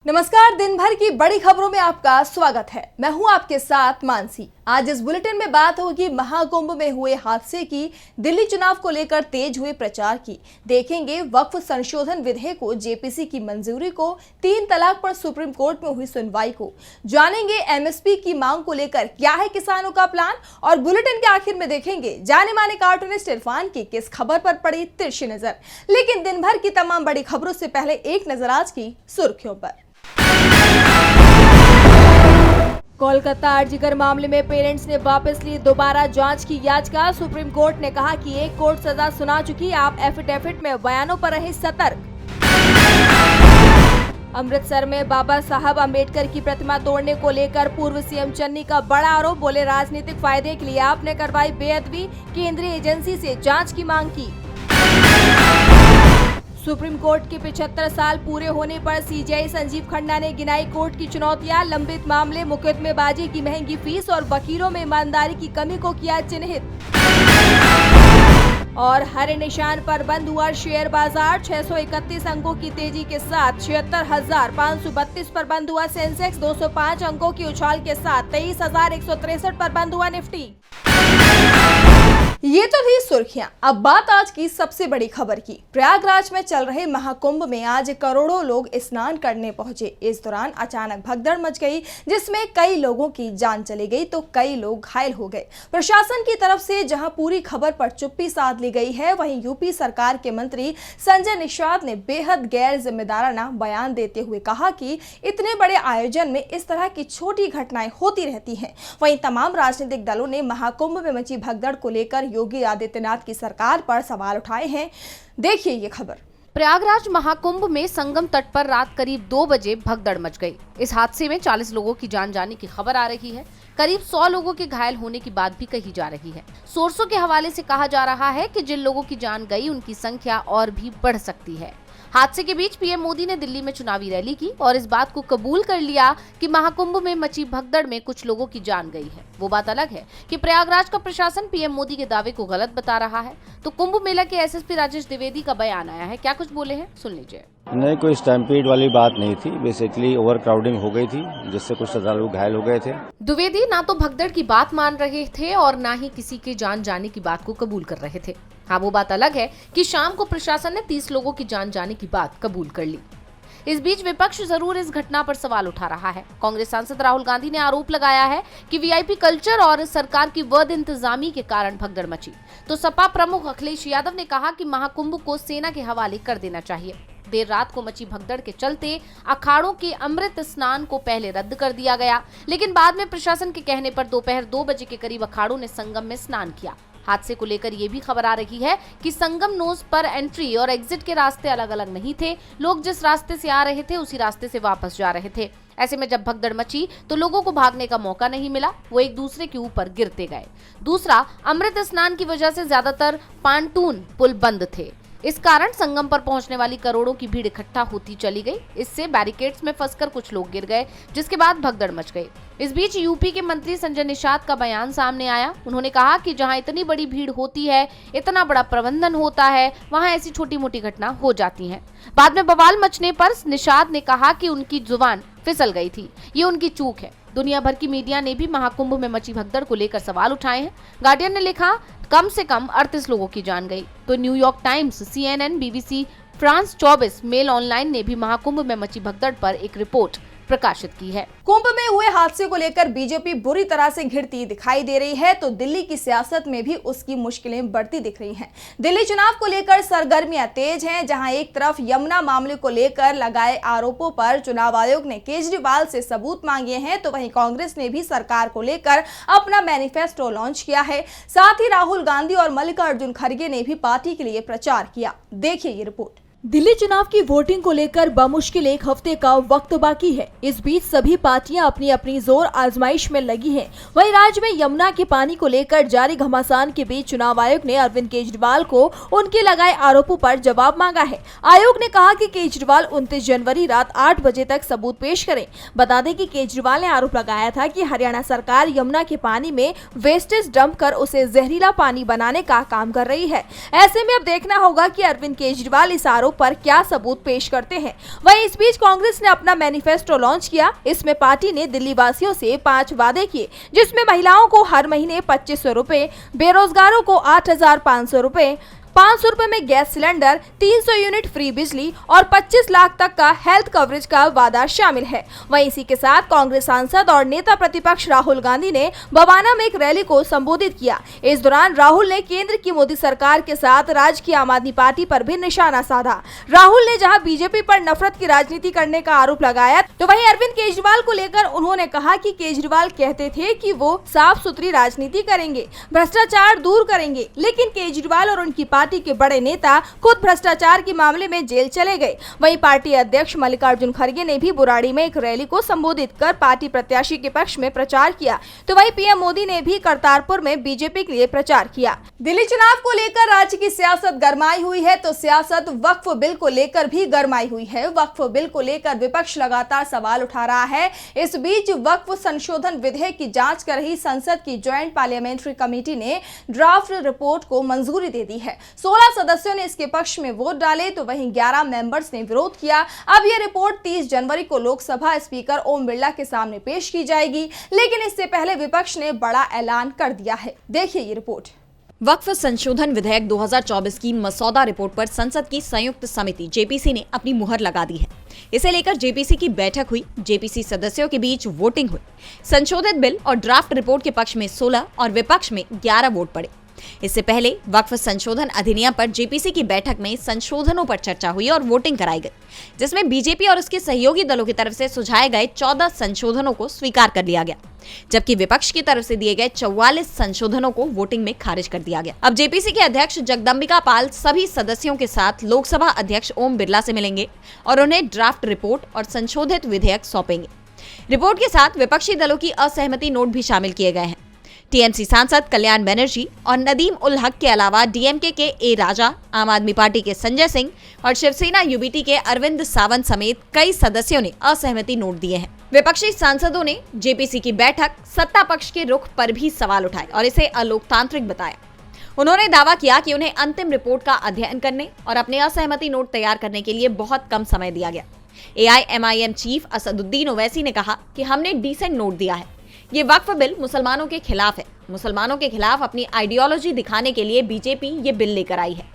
नमस्कार। दिन भर की बड़ी खबरों में आपका स्वागत है। मैं हूं आपके साथ मानसी। आज इस बुलेटिन में बात होगी महाकुंभ में हुए हादसे की, दिल्ली चुनाव को लेकर तेज हुए प्रचार की, देखेंगे वक्फ संशोधन विधेयक को जेपीसी की मंजूरी को, 3 तलाक पर सुप्रीम कोर्ट में हुई सुनवाई को, जानेंगे एमएसपी की मांग को लेकर क्या है किसानों का प्लान, और बुलेटिन के आखिर में देखेंगे जाने माने कार्टूनिस्ट इरफान की किस खबर पर पड़ी तिरछी नजर। लेकिन दिन भर की तमाम बड़ी खबरों से पहले एक नजर आज की सुर्खियों पर। कोलकाता अर्जीगर मामले में पेरेंट्स ने वापस ली दोबारा जांच की याचिका। सुप्रीम कोर्ट ने कहा कि एक कोर्ट सजा सुना चुकी, आप एफिडेविट में बयानों पर रहे सतर्क। अमृतसर में बाबा साहब अंबेडकर की प्रतिमा तोड़ने को लेकर पूर्व सीएम चन्नी का बड़ा आरोप, बोले राजनीतिक फायदे के लिए आपने करवाई बेअदबी, केंद्रीय एजेंसी से जांच की मांग की। सुप्रीम कोर्ट के 75 साल पूरे होने पर सीजेआई संजीव खन्ना ने गिनाई कोर्ट की चुनौतियां, लंबित मामले, मुकदमेबाजी की महंगी फीस और वकीलों में ईमानदारी की कमी को किया चिन्हित। और हरे निशान पर बंद हुआ शेयर बाजार, 631 अंकों की तेजी के साथ 76,532 पर बंद हुआ सेंसेक्स, 205 अंकों की उछाल के साथ 23,163 पर बंद हुआ निफ्टी। ये तो थी सुर्खियां। अब बात आज की सबसे बड़ी खबर की। प्रयागराज में चल रहे महाकुंभ में आज करोड़ों लोग स्नान करने पहुंचे। इस दौरान अचानक भगदड़ मच गई, जिसमें कई लोगों की जान चली गई तो कई लोग घायल हो गए। प्रशासन की तरफ से जहां पूरी खबर पर चुप्पी साध ली गई है, वहीं यूपी सरकार के मंत्री संजय निषाद ने बेहद गैर जिम्मेदाराना बयान देते हुए कहा कि इतने बड़े आयोजन में इस तरह की छोटी घटनाएं होती रहती हैं। वहीं तमाम राजनीतिक दलों ने महाकुंभ में मची भगदड़ को लेकर योगी आदित्यनाथ की सरकार पर सवाल उठाए हैं। देखिए ये खबर। प्रयागराज महाकुंभ में संगम तट पर रात करीब 2 बजे भगदड़ मच गई। इस हादसे में 40 लोगों की जान जाने की खबर आ रही है। करीब 100 लोगों के घायल होने की बात भी कही जा रही है। सोर्सों के हवाले से कहा जा रहा है कि जिन लोगों की जान गई उनकी संख्या और भी बढ़ सकती है। हादसे के बीच पीएम मोदी ने दिल्ली में चुनावी रैली की और इस बात को कबूल कर लिया कि महाकुंभ में मची भगदड़ में कुछ लोगों की जान गई है। वो बात अलग है कि प्रयागराज का प्रशासन पीएम मोदी के दावे को गलत बता रहा है। तो कुंभ मेला के एसएसपी राजेश द्विवेदी का बयान आया है, क्या कुछ बोले हैं, सुन लीजिए। नहीं, कोई स्टैम्पीड वाली बात नहीं थी। बेसिकली ओवर क्राउडिंग हो गई थी, जिससे कुछ श्रद्धालु घायल हो गए थे। द्विवेदी ना तो भगदड़ की बात मान रहे थे और ना ही किसी के जान जाने की बात को कबूल कर रहे थे। हाँ, वो बात अलग है कि शाम को प्रशासन ने 30 लोगों की जान जाने की बात कबूल कर ली। इस बीच विपक्ष जरूर इस घटना पर सवाल उठा रहा है। कांग्रेस सांसद राहुल गांधी ने आरोप लगाया है कि वीआईपी कल्चर और सरकार की वध इंतजामी के कारण भगदड़ मची। तो सपा प्रमुख अखिलेश यादव ने कहा कि महाकुंभ को सेना के हवाले कर देना चाहिए। देर रात को मची भगदड़ के चलते अखाड़ों के अमृत स्नान को पहले रद्द कर दिया गया, लेकिन बाद में प्रशासन के कहने पर दोपहर 2 बजे के करीब अखाड़ों ने संगम में स्नान किया। हादसे को लेकर ये भी खबर आ रही है कि संगम नोज पर एंट्री और एग्जिट के रास्ते अलग अलग नहीं थे। लोग जिस रास्ते से आ रहे थे उसी रास्ते से वापस जा रहे थे। ऐसे में जब भगदड़ मची तो लोगों को भागने का मौका नहीं मिला, वो एक दूसरे के ऊपर गिरते गए। दूसरा, अमृत स्नान की वजह से ज्यादातर पांटून पुल बंद थे। इस कारण संगम पर पहुंचने वाली करोड़ों की भीड़ इकट्ठा होती चली गई। इससे बैरिकेड्स में फंसकर कुछ लोग गिर गए, जिसके बाद भगदड़ मच गई। इस बीच यूपी के मंत्री संजय निषाद का बयान सामने आया। उन्होंने कहा कि जहां इतनी बड़ी भीड़ होती है, इतना बड़ा प्रबंधन होता है, वहां ऐसी छोटी मोटी घटना हो जाती हैं। बाद में बवाल मचने पर निषाद ने कहा कि उनकी जुबान फिसल गई थी, ये उनकी चूक है। दुनिया भर की मीडिया ने भी महाकुंभ में मची भगदड़ को लेकर सवाल उठाए हैं। गार्डियन ने लिखा कम से कम 38 लोगों की जान गई। तो New York Times, CNN, BBC, France 24, Mail Online ने भी महाकुंभ में मची भगदड़ पर एक रिपोर्ट प्रकाशित की है। कुंभ में हुए हादसे को लेकर बीजेपी बुरी तरह से घिरती दिखाई दे रही है, तो दिल्ली की सियासत में भी उसकी मुश्किलें बढ़ती दिख रही हैं। दिल्ली चुनाव को लेकर सरगर्मियां तेज हैं। जहां एक तरफ यमुना मामले को लेकर लगाए आरोपों पर चुनाव आयोग ने केजरीवाल से सबूत मांगे हैं, तो वहीं कांग्रेस ने भी सरकार को लेकर अपना मैनिफेस्टो लॉन्च किया है। साथ ही राहुल गांधी और मल्लिकार्जुन खड़गे ने भी पार्टी के लिए प्रचार किया। देखिए ये रिपोर्ट। दिल्ली चुनाव की वोटिंग को लेकर बमुश्किल 1 हफ्ते का वक्त बाकी है। इस बीच सभी पार्टियां अपनी अपनी जोर आजमाइश में लगी हैं। वहीं राज्य में यमुना के पानी को लेकर जारी घमासान के बीच चुनाव आयोग ने अरविंद केजरीवाल को उनके लगाए आरोपों पर जवाब मांगा है। आयोग ने कहा कि केजरीवाल 29 जनवरी रात 8 बजे तक सबूत पेश करें। बता दें कि केजरीवाल ने आरोप लगाया था कि हरियाणा सरकार यमुना के पानी में वेस्टेज डंप कर उसे जहरीला पानी बनाने का काम कर रही है। ऐसे में अब देखना होगा कि अरविंद केजरीवाल इस आरोप आरोप पर क्या सबूत पेश करते हैं। वहीं इस बीच कांग्रेस ने अपना मैनिफेस्टो लॉन्च किया। इसमें पार्टी ने दिल्ली वासियों से 5 वादे किए, जिसमें महिलाओं को हर महीने 2500 रुपए, बेरोजगारों को 8500 रुपए, 500 रुपए में गैस सिलेंडर, 300 यूनिट फ्री बिजली और 25 लाख तक का हेल्थ कवरेज का वादा शामिल है। वहीं इसी के साथ कांग्रेस सांसद और नेता प्रतिपक्ष राहुल गांधी ने बवाना में एक रैली को संबोधित किया। इस दौरान राहुल ने केंद्र की मोदी सरकार के साथ राज्य की आम आदमी पार्टी पर भी निशाना साधा। राहुल ने जहां बीजेपी पर नफरत की राजनीति करने का आरोप लगाया, तो वहीं अरविंद केजरीवाल को लेकर उन्होंने कहा कि केजरीवाल कहते थे कि वो साफ सुथरी राजनीति करेंगे, भ्रष्टाचार दूर करेंगे, लेकिन केजरीवाल और उनकी पार्टी के बड़े नेता खुद भ्रष्टाचार के मामले में जेल चले गए। वहीं पार्टी अध्यक्ष मल्लिकार्जुन खड़गे ने भी बुराड़ी में एक रैली को संबोधित कर पार्टी प्रत्याशी के पक्ष में प्रचार किया। तो वहीं पीएम मोदी ने भी करतारपुर में बीजेपी के लिए प्रचार किया। दिल्ली चुनाव को लेकर राज्य की सियासत गरमाई हुई है, तो सियासत वक्फ बिल को लेकर भी गरमाई हुई है। वक्फ बिल को लेकर विपक्ष लगातार सवाल उठा रहा है। इस बीच वक्फ संशोधन विधेयक की जांच कर रही संसद की ज्वाइंट पार्लियामेंट्री कमेटी ने ड्राफ्ट रिपोर्ट को मंजूरी दे दी है। 16 सदस्यों ने इसके पक्ष में वोट डाले, तो वहीं 11 मेंबर्स ने विरोध किया। अब यह रिपोर्ट 30 जनवरी को लोकसभा स्पीकर ओम बिरला के सामने पेश की जाएगी, लेकिन इससे पहले विपक्ष ने बड़ा ऐलान कर दिया है। देखिए ये रिपोर्ट। वक्फ संशोधन विधेयक 2024 की मसौदा रिपोर्ट पर संसद की संयुक्त समिति जेपीसी ने अपनी मुहर लगा दी है। इसे लेकर जेपीसी की बैठक हुई। जेपीसी सदस्यों के बीच वोटिंग हुई। संशोधित बिल और ड्राफ्ट रिपोर्ट के पक्ष में 16 और विपक्ष में 11 वोट पड़े। इससे पहले वक्फ संशोधन अधिनियम पर जेपीसी की बैठक में संशोधनों पर चर्चा हुई और वोटिंग कराई गई, जिसमें बीजेपी और उसके सहयोगी दलों की तरफ से सुझाए गए 14 संशोधनों को स्वीकार कर लिया गया, जबकि विपक्ष की तरफ से दिए गए 44 संशोधनों को वोटिंग में खारिज कर दिया गया। अब जेपीसी के अध्यक्ष जगदम्बिका पाल सभी सदस्यों के साथ लोकसभा अध्यक्ष ओम बिरला से मिलेंगे और उन्हें ड्राफ्ट रिपोर्ट और संशोधित विधेयक सौंपेंगे। रिपोर्ट के साथ विपक्षी दलों की असहमति नोट भी शामिल किए गए हैं। टीएमसी सांसद कल्याण बनर्जी और नदीम उल हक के अलावा डीएमके के ए राजा, आम आदमी पार्टी के संजय सिंह और शिवसेना यूबीटी के अरविंद सावंत समेत कई सदस्यों ने असहमति नोट दिए हैं। विपक्षी सांसदों ने जेपीसी की बैठक सत्ता पक्ष के रुख पर भी सवाल उठाए और इसे अलोकतांत्रिक बताया। उन्होंने दावा किया कि उन्हें अंतिम रिपोर्ट का अध्ययन करने और अपने असहमति नोट तैयार करने के लिए बहुत कम समय दिया गया। एआईएमआईएम चीफ असदुद्दीन ओवैसी ने कहा कि हमने डिसेंट नोट दिया है। ये वक्फ बिल मुसलमानों के खिलाफ है। मुसलमानों के खिलाफ अपनी आइडियोलॉजी दिखाने के लिए बीजेपी ये बिल लेकर आई है।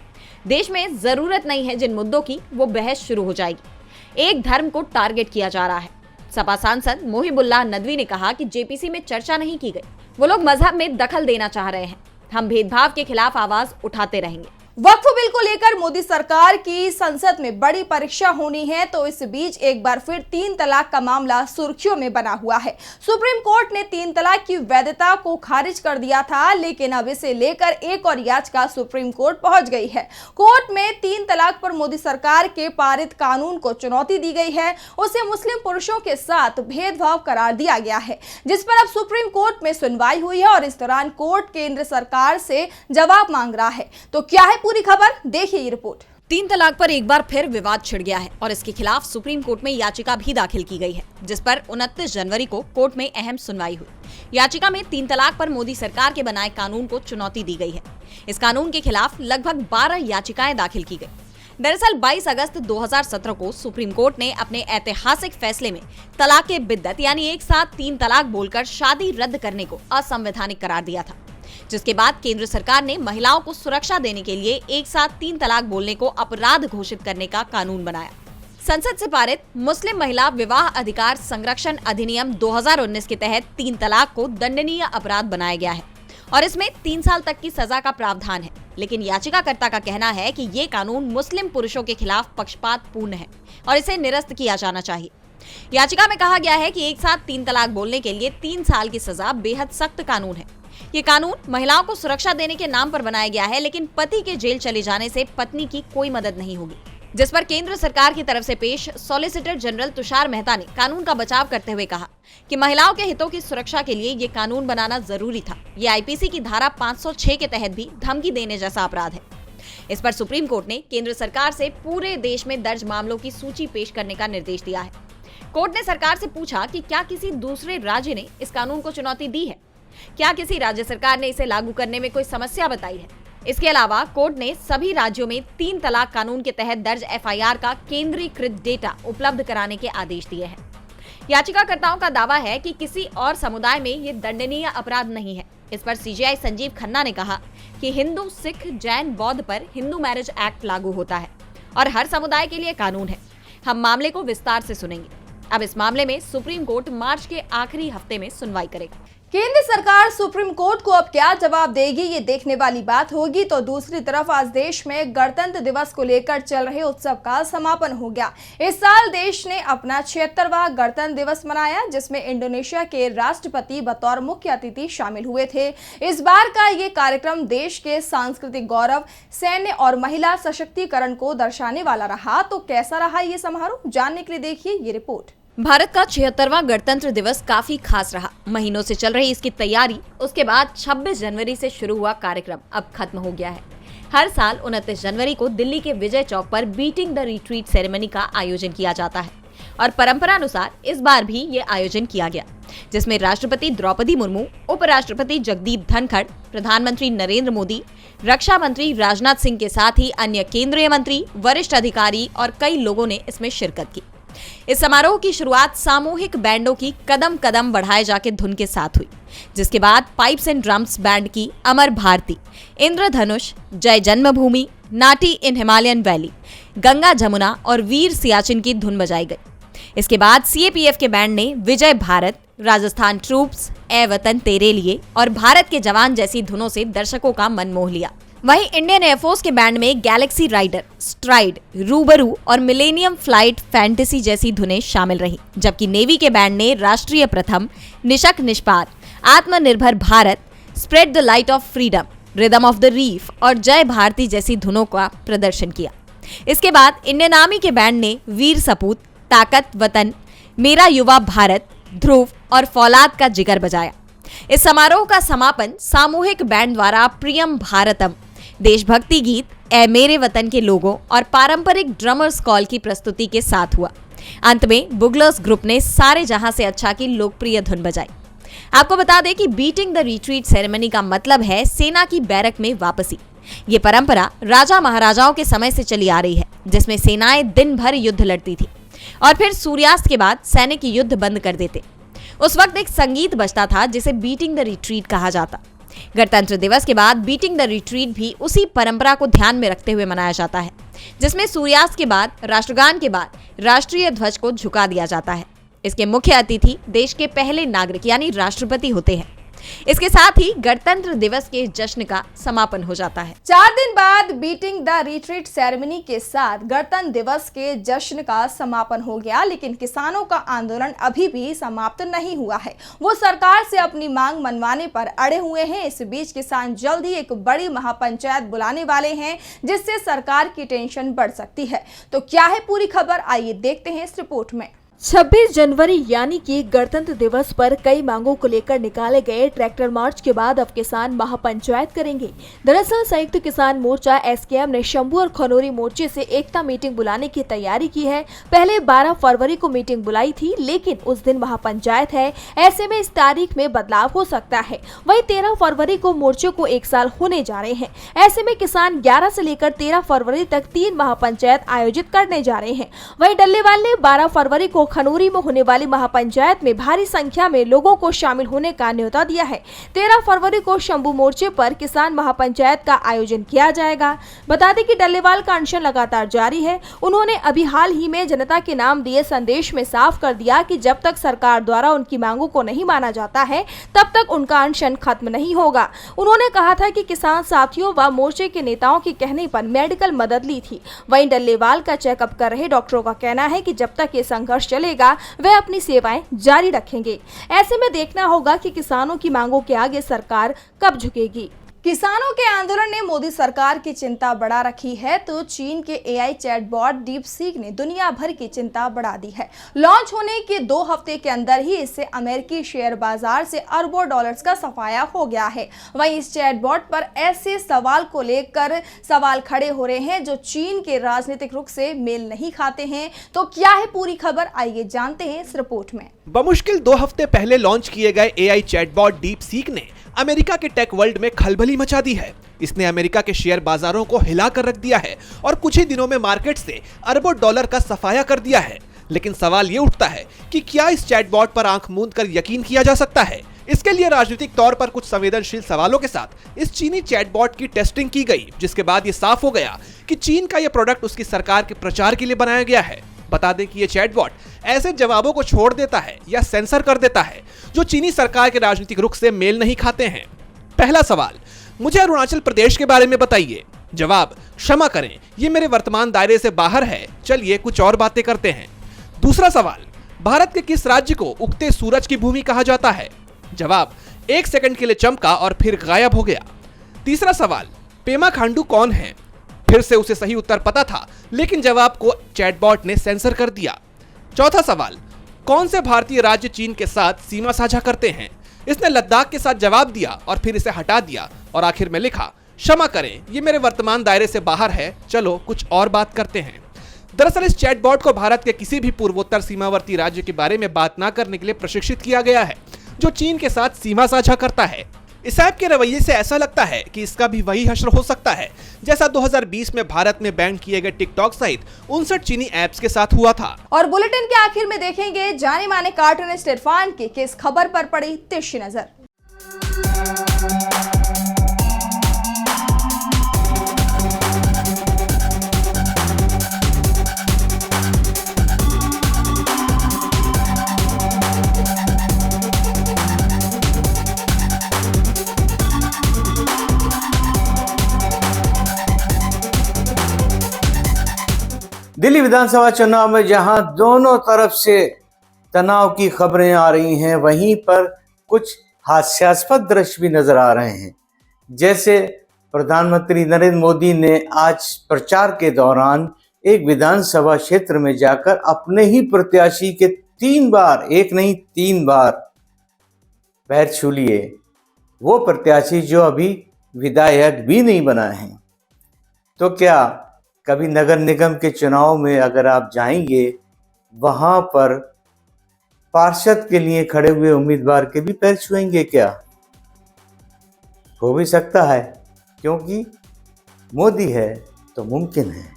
देश में जरूरत नहीं है जिन मुद्दों की, वो बहस शुरू हो जाएगी। एक धर्म को टारगेट किया जा रहा है। सपा सांसद मोहिबुल्लाह नदवी ने कहा कि जेपीसी में चर्चा नहीं की गई। वो लोग मजहब में दखल देना चाह रहे हैं। हम भेदभाव के खिलाफ आवाज उठाते रहेंगे। वक्फ बिल को लेकर मोदी सरकार की संसद में बड़ी परीक्षा होनी है, तो इस बीच एक बार फिर 3 तलाक का मामला सुर्खियों में बना हुआ है। सुप्रीम कोर्ट ने 3 तलाक की वैधता को खारिज कर दिया था, लेकिन अब इसे लेकर एक और याचिका सुप्रीम कोर्ट पहुंच गई है। कोर्ट में 3 तलाक पर मोदी सरकार के पारित कानून को चुनौती दी गई है। उसे मुस्लिम पुरुषों के साथ भेदभाव करार दिया गया है, जिस पर अब सुप्रीम कोर्ट में सुनवाई हुई है और इस दौरान कोर्ट केंद्र सरकार से जवाब मांग रहा है। तो क्या है पूरी खबर, देखिए ये रिपोर्ट। 3 तलाक पर एक बार फिर विवाद छिड़ गया है और इसके खिलाफ सुप्रीम कोर्ट में याचिका भी दाखिल की गई है, जिस पर 29 जनवरी को कोर्ट में अहम सुनवाई हुई। याचिका में 3 तलाक पर मोदी सरकार के बनाए कानून को चुनौती दी गई है। इस कानून के खिलाफ लगभग 12 याचिकाएं दाखिल की गई। दरअसल 22 अगस्त 2017 को सुप्रीम कोर्ट ने अपने ऐतिहासिक फैसले में तलाक के बिद्दत यानी एक साथ 3 तलाक बोलकर शादी रद्द करने को असंवैधानिक करार दिया था, जिसके बाद केंद्र सरकार ने महिलाओं को सुरक्षा देने के लिए एक साथ 3 तलाक बोलने को अपराध घोषित करने का कानून बनाया। संसद से पारित मुस्लिम महिला विवाह अधिकार संरक्षण अधिनियम 2019 के तहत 3 तलाक को दंडनीय अपराध बनाया गया है और इसमें 3 साल तक की सजा का प्रावधान है। लेकिन याचिकाकर्ता का कहना है कि ये कानून मुस्लिम पुरुषों के खिलाफ पक्षपातपूर्ण है और इसे निरस्त किया जाना चाहिए। याचिका में कहा गया है कि एक साथ 3 तलाक बोलने के लिए 3 साल की सजा बेहद सख्त कानून है। ये कानून महिलाओं को सुरक्षा देने के नाम पर बनाया गया है, लेकिन पति के जेल चले जाने से पत्नी की कोई मदद नहीं होगी, जिस पर केंद्र सरकार की तरफ से पेश सॉलिसिटर जनरल तुषार मेहता ने कानून का बचाव करते हुए कहा कि महिलाओं के हितों की सुरक्षा के लिए ये कानून बनाना जरूरी था। ये आईपीसी की धारा 506 के तहत भी धमकी देने जैसा अपराध है। इस पर सुप्रीम कोर्ट ने केंद्र सरकार से पूरे देश में दर्ज मामलों की सूची पेश करने का निर्देश दिया है। कोर्ट ने सरकार से पूछा कि क्या किसी दूसरे राज्य ने इस कानून को चुनौती दी है, क्या किसी राज्य सरकार ने इसे लागू करने में कोई समस्या बताई है। इसके अलावा कोर्ट ने सभी राज्यों में 3 तलाक कानून के तहत दर्ज एफआईआर का केंद्रीकृत डेटा उपलब्ध कराने के आदेश दिए हैं। याचिकाकर्ताओं का दावा है कि किसी और समुदाय में ये दंडनीय अपराध नहीं है। इस पर सीजेआई संजीव खन्ना ने कहा कि हिंदू, सिख, जैन, बौद्ध पर हिंदू मैरिज एक्ट लागू होता है और हर समुदाय के लिए कानून है। हम मामले को विस्तार से सुनेंगे। अब इस मामले में सुप्रीम कोर्ट मार्च के आखिरी हफ्ते में सुनवाई करेगा। केंद्र सरकार सुप्रीम कोर्ट को अब क्या जवाब देगी, ये देखने वाली बात होगी। तो दूसरी तरफ आज देश में गणतंत्र दिवस को लेकर चल रहे उत्सव का समापन हो गया। इस साल देश ने अपना 76वां गणतंत्र दिवस मनाया, जिसमें इंडोनेशिया के राष्ट्रपति बतौर मुख्य अतिथि शामिल हुए थे। इस बार का ये कार्यक्रम देश के सांस्कृतिक गौरव, सैन्य और महिला सशक्तिकरण को दर्शाने वाला रहा। तो कैसा रहा ये समारोह, जानने के लिए देखिए ये रिपोर्ट। भारत का 76वां गणतंत्र दिवस काफी खास रहा। महीनों से चल रही इसकी तैयारी, उसके बाद 26 जनवरी से शुरू हुआ कार्यक्रम अब खत्म हो गया है। हर साल 29 जनवरी को दिल्ली के विजय चौक पर बीटिंग द रिट्रीट सेरेमनी का आयोजन किया जाता है और परंपरा अनुसार इस बार भी ये आयोजन किया गया, जिसमें राष्ट्रपति द्रौपदी मुर्मू, उपराष्ट्रपति जगदीप धनखड़, प्रधानमंत्री नरेंद्र मोदी, रक्षा मंत्री राजनाथ सिंह के साथ ही अन्य केंद्रीय मंत्री, वरिष्ठ अधिकारी और कई लोगों ने इसमें शिरकत की। इस समारोह की शुरुआत सामूहिक बैंडों की कदम कदम बढ़ाए जाके धुन के साथ हुई, जिसके बाद पाइप्स एंड ड्रम्स बैंड की अमर भारती, इंद्रधनुष, जय जन्मभूमि, नाटी इन हिमालयन वैली, गंगा जमुना और वीर सियाचिन की धुन बजाई गई। इसके बाद सीएपीएफ के बैंड ने विजय भारत, राजस्थान ट्रूप्स, ए वतन तेरे लिए और भारत के जवान जैसी धुनों से दर्शकों का मन मोह लिया। वहीं इंडियन एयरफोर्स के बैंड में गैलेक्सी राइडर, स्ट्राइड, रूबरू और मिलेनियम फ्लाइट फैंटेसी जैसी धुनें शामिल रही, जबकि नेवी के बैंड ने राष्ट्रीय प्रथम, निशक निष्पार, आत्मनिर्भर Bharat, spread the light of freedom, rhythm of the reef और जय भारती जैसी धुनों का प्रदर्शन किया। इसके बाद इंडियन आर्मी के बैंड ने वीर सपूत, ताकत वतन, मेरा युवा भारत, ध्रुव और फौलाद का जिगर बजाया। इस समारोह का समापन सामूहिक बैंड द्वारा प्रियम भारतम, देशभक्ति गीत, ए मेरे वतन के लोगों और पारंपरिक ड्रमर्स कॉल की प्रस्तुति के साथ हुआ। अंत में बुगलर्स ग्रुप ने सारे जहां से अच्छा की लोकप्रिय धुन बजाई। आपको बता दें कि बीटिंग द रिट्रीट सेरेमनी का मतलब है सेना की बैरक में वापसी। ये परंपरा राजा महाराजाओं के समय से चली आ रही है, जिसमें सेनाएं दिन भर युद्ध लड़ती थी और फिर सूर्यास्त के बाद सैनिक युद्ध बंद कर देते। उस वक्त एक संगीत बजता था जिसे बीटिंग द रिट्रीट कहा जाता। गणतंत्र दिवस के बाद बीटिंग द रिट्रीट भी उसी परंपरा को ध्यान में रखते हुए मनाया जाता है, जिसमें सूर्यास्त के बाद राष्ट्रगान के बाद राष्ट्रीय ध्वज को झुका दिया जाता है। इसके मुख्य अतिथि देश के पहले नागरिक यानी राष्ट्रपति होते हैं। इसके साथ ही गणतंत्र दिवस के जश्न का समापन हो जाता है। 4 दिन बाद बीटिंग द रिट्रीट सेरेमनी के साथ गणतंत्र दिवस के जश्न का समापन हो गया, लेकिन किसानों का आंदोलन अभी भी समाप्त नहीं हुआ है। वो सरकार से अपनी मांग मनवाने पर अड़े हुए हैं। इस बीच किसान जल्द ही एक बड़ी महापंचायत बुलाने वाले हैं, जिससे सरकार की टेंशन बढ़ सकती है। तो क्या है पूरी खबर, आइए देखते हैं इस रिपोर्ट में। 26 जनवरी यानी कि गणतंत्र दिवस पर कई मांगों को लेकर निकाले गए ट्रैक्टर मार्च के बाद अब किसान महापंचायत करेंगे। दरअसल संयुक्त किसान मोर्चा एसकेएम ने शंभू और खनौरी मोर्चे से एकता मीटिंग बुलाने की तैयारी की है। पहले 12 फरवरी को मीटिंग बुलाई थी, लेकिन उस दिन महापंचायत है, ऐसे में इस तारीख में बदलाव हो सकता है। वहीं 13 फरवरी को मोर्चे को 1 साल होने जा रहे हैं। ऐसे में किसान 11 से लेकर 13 फरवरी तक 3 महापंचायत आयोजित करने जा रहे हैं। वहीं डल्लेवाल ने 12 फरवरी को खनौरी में होने वाली महापंचायत में भारी संख्या में लोगों को शामिल होने का न्योता दिया है। 13 फरवरी को शंभू मोर्चे पर किसान महापंचायत का आयोजन किया जाएगा। बता दें कि डल्लेवाल का अनशन लगातार जारी है। उन्होंने अभी हाल ही में जनता के नाम दिए संदेश में साफ कर दिया कि जब तक सरकार द्वारा उनकी मांगों को नहीं माना जाता है, तब तक उनका अनशन खत्म नहीं होगा। उन्होंने कहा था कि किसान साथियों व मोर्चे के नेताओं के कहने पर मेडिकल मदद ली थी। वहीं डल्लेवाल का चेकअप कर रहे डॉक्टरों का कहना है कि जब तक ये संघर्ष चलेगा वह अपनी सेवाएं जारी रखेंगे। ऐसे में देखना होगा कि किसानों की मांगों के आगे सरकार कब झुकेगी। किसानों के आंदोलन ने मोदी सरकार की चिंता बढ़ा रखी है, तो चीन के एआई चैटबॉट डीपसीक ने दुनिया भर की चिंता बढ़ा दी है। लॉन्च होने के 2 हफ्ते के अंदर ही इससे अमेरिकी शेयर बाजार से अरबों डॉलर्स का सफाया हो गया है। वहीं इस चैटबॉट पर ऐसे सवाल को लेकर सवाल खड़े हो रहे हैं जो चीन के राजनीतिक रुख से मेल नहीं खाते हैं। तो क्या है पूरी खबर, आइए जानते हैं इस रिपोर्ट में। बमुश्किल 2 हफ्ते पहले लॉन्च किए गए एआई चैटबॉट डीपसीक ने अमेरिका के टेक वर्ल्ड में खलबली मचा दी है। इसने अमेरिका के शेयर बाजारों को हिला कर रख दिया है और कुछ ही दिनों में मार्केट से अरबों डॉलर का सफाया कर दिया है। लेकिन सवाल ये उठता है कि क्या इस चैटबॉट पर आंख मूंद कर यकीन किया जा सकता है? इसके लिए राजनीतिक तौर पर कुछ संवेदनशील सवालों के साथ इस चीनी चैटबॉट की टेस्टिंग की गई, जिसके बाद ये साफ हो गया कि चीन का यह प्रोडक्ट उसकी सरकार के प्रचार के लिए बनाया गया है। बता दें कि यह चैटबॉट ऐसे जवाबों को छोड़ देता है या सेंसर कर देता है जो चीनी सरकार के राजनीतिक रुख से मेल नहीं खाते हैं। पहला सवाल, मुझे अरुणाचल प्रदेश के बारे में बताइए। जवाब, क्षमा करें, ये मेरे वर्तमान दायरे से बाहर है, चलिए कुछ और बातें करते हैं। दूसरा सवाल, भारत के किस राज्य को उगते सूरज की भूमि कहा जाता है? जवाब, 1 सेकंड के लिए चमका और फिर गायब हो गया। तीसरा सवाल, पेमा खांडू कौन है? फिर से उसे सही उत्तर पता था, लेकिन जवाब को चैटबॉट ने सेंसर कर दिया। चौथा सवाल, कौन से भारतीय राज्य चीन के साथ सीमा साझा करते हैं? इसने लद्दाख के साथ जवाब दिया और फिर इसे हटा दिया और आखिर में लिखा, क्षमा करें, ये मेरे वर्तमान दायरे से बाहर है, चलो कुछ और बात करते हैं। दरअसल इस चैटबॉट को भारत के किसी भी पूर्वोत्तर सीमावर्ती राज्य के बारे में बात न करने के लिए प्रशिक्षित किया गया है जो चीन के साथ सीमा साझा करता है। इस ऐप के रवैये से ऐसा लगता है कि इसका भी वही हश्र हो सकता है जैसा 2020 में भारत में बैन किए गए टिकटॉक सहित 59 चीनी ऐप्स के साथ हुआ था। और बुलेटिन के आखिर में देखेंगे जाने माने कार्टूनिस्ट इरफान की किस खबर पर पड़ी तिरछी नजर। दिल्ली विधानसभा चुनाव में जहां दोनों तरफ से तनाव की खबरें आ रही हैं, वहीं पर कुछ हास्यास्पद दृश्य भी नजर आ रहे हैं। जैसे प्रधानमंत्री नरेंद्र मोदी ने आज प्रचार के दौरान एक विधानसभा क्षेत्र में जाकर अपने ही प्रत्याशी के 3 बार, एक नहीं 3 बार पैर छू लिए। वो प्रत्याशी जो अभी विधायक भी नहीं बना है। तो क्या कभी नगर निगम के चुनाव में अगर आप जाएंगे, वहां पर पार्षद के लिए खड़े हुए उम्मीदवार के भी पैर छुएंगे क्या? हो भी सकता है, क्योंकि मोदी है तो मुमकिन है।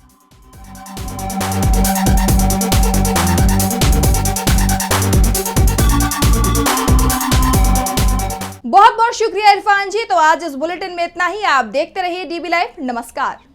बहुत बहुत शुक्रिया इरफान जी। तो आज इस बुलेटिन में इतना ही। आप देखते रहिए डीबी लाइव। नमस्कार।